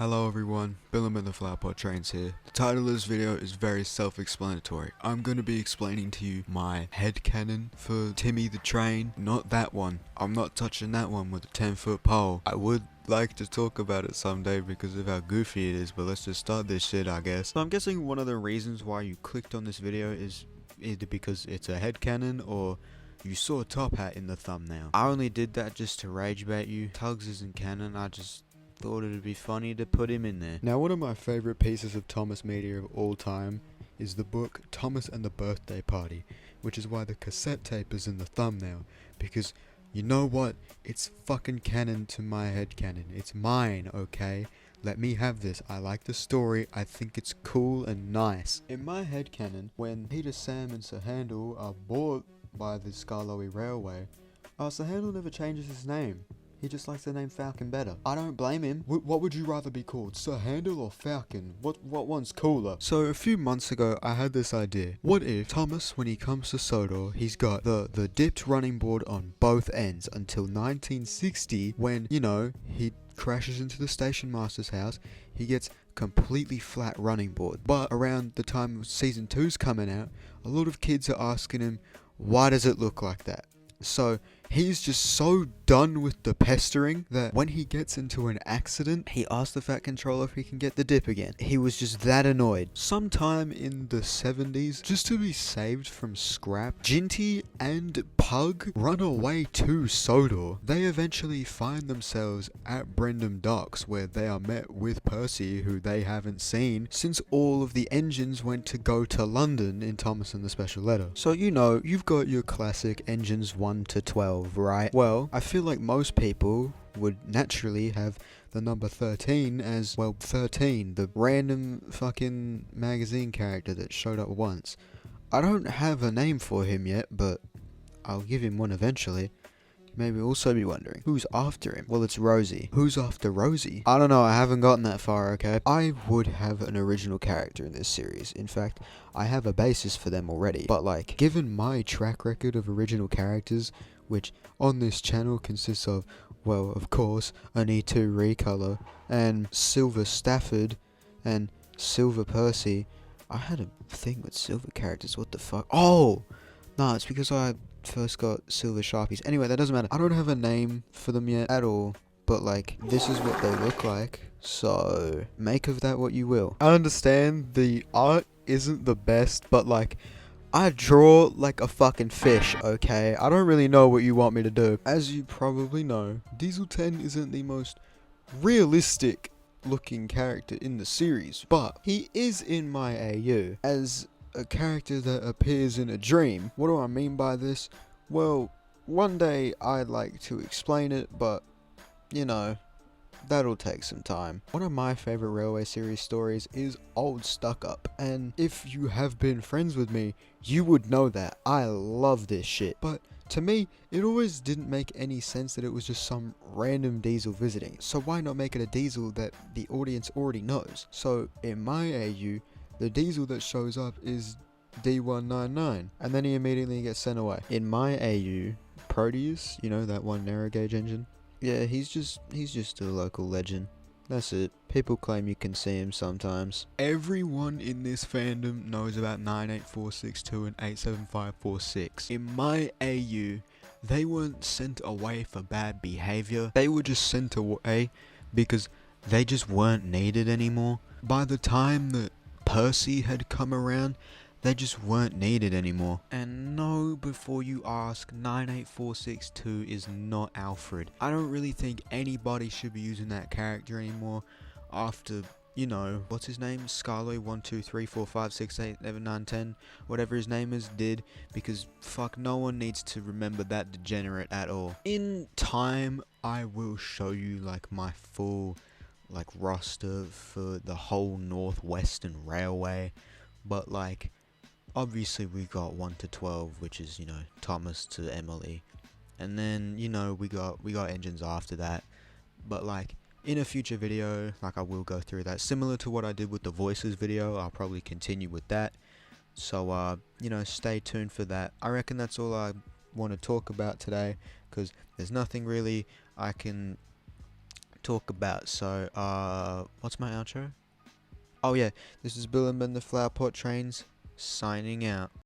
Hello everyone, Billum and the Flowerpot Trains here. The title of this video is very self-explanatory. I'm going to be explaining to you my headcanon for Timmy the Train. Not that one. I'm not touching that one with a 10-foot pole. I would like to talk about it someday because of how goofy it is, but let's just start this shit, I guess. So I'm guessing one of the reasons why you clicked on this video is either because it's a headcanon or you saw Top Hat in the thumbnail. I only did that just to rage bait you. Tugs isn't canon, I just thought it'd be funny to put him in there. Now, one of my favorite pieces of Thomas media of all time is the book Thomas and the Birthday Party, which is why the cassette tape is in the thumbnail, because you know what? It's fucking canon to my headcanon. It's mine, okay? Let me have this. I like the story. I think it's cool and nice. In my headcanon, when Peter, Sam and Sir Handel are bought by the Skarloey Railway, Sir Handel never changes his name. He just likes the name Falcon better. I don't blame him. What would you rather be called, Sir Handel or Falcon? What one's cooler? So a few months ago, I had this idea. What if Thomas, when he comes to Sodor, he's got the dipped running board on both ends until 1960, when, you know, he crashes into the station master's house, he gets completely flat running board. But around the time season 2's coming out, a lot of kids are asking him, why does it look like that? So he's just so done with the pestering that when he gets into an accident, he asks the Fat Controller if he can get the dip again. He was just that annoyed. Sometime in the 70s, just to be saved from scrap, Ginty and Pug run away to Sodor. They eventually find themselves at Brendam Docks, where they are met with Percy, who they haven't seen since all of the engines went to go to London in Thomas and the Special Letter. So you know, you've got your classic engines 1 to 12, right? Well, I feel like most people would naturally have the number 13 as, well, 13, the random fucking magazine character that showed up once. I don't have a name for him yet, but I'll give him one eventually. You may also be wondering, who's after him? Well, it's Rosie. Who's after Rosie? I don't know, I haven't gotten that far, okay? I would have an original character in this series. In fact, I have a basis for them already. But like, given my track record of original characters, which on this channel consists of, well, of course, an E2 recolor, and Silver Stafford, and Silver Percy. I had a thing with silver characters, what the fuck? Oh! Nah, it's because I first got Silver Sharpies. Anyway, that doesn't matter. I don't have a name for them yet at all, but like, this is what they look like, so make of that what you will. I understand the art isn't the best, but like, I draw like a fucking fish, okay? I don't really know what you want me to do. As you probably know, Diesel 10 isn't the most realistic looking character in the series, but he is in my AU as a character that appears in a dream. What do I mean by this? Well, one day I'd like to explain it, but, you know, that'll take some time. One of my favorite Railway series stories is Old Stuck Up, and if you have been friends with me, you would know that. I love this shit. But to me, it always didn't make any sense that it was just some random diesel visiting. So why not make it a diesel that the audience already knows? So in my AU, the diesel that shows up is D199, and then he immediately gets sent away. In my AU, Proteus, you know, that one narrow gauge engine, yeah, he's just a local legend. That's it. People claim you can see him sometimes. Everyone in this fandom knows about 98462 and 87546. In my AU, they weren't sent away for bad behavior. They were just sent away because they just weren't needed anymore. By the time that Percy had come around, they just weren't needed anymore. And no, before you ask, 98462 is not Alfred. I don't really think anybody should be using that character anymore after, you know, what's his name? Scarlo 1, 2, 3, 4, 5, 6, 8, 7, 9, 10, whatever his name is, did, because fuck, no one needs to remember that degenerate at all. In time, I will show you like my full like roster for the whole Northwestern Railway, but like, obviously we got 1 to 12, which is, you know, Thomas to Emily, and then, you know, we got engines after that. But like, in a future video, like, I will go through that, similar to what I did with the voices video. I'll probably continue with that, so you know, stay tuned for that. I reckon that's all I want to talk about today, because there's nothing really I can talk about. So, what's my outro? Oh yeah, this is Bill and Ben the Flower Pot Trains, signing out.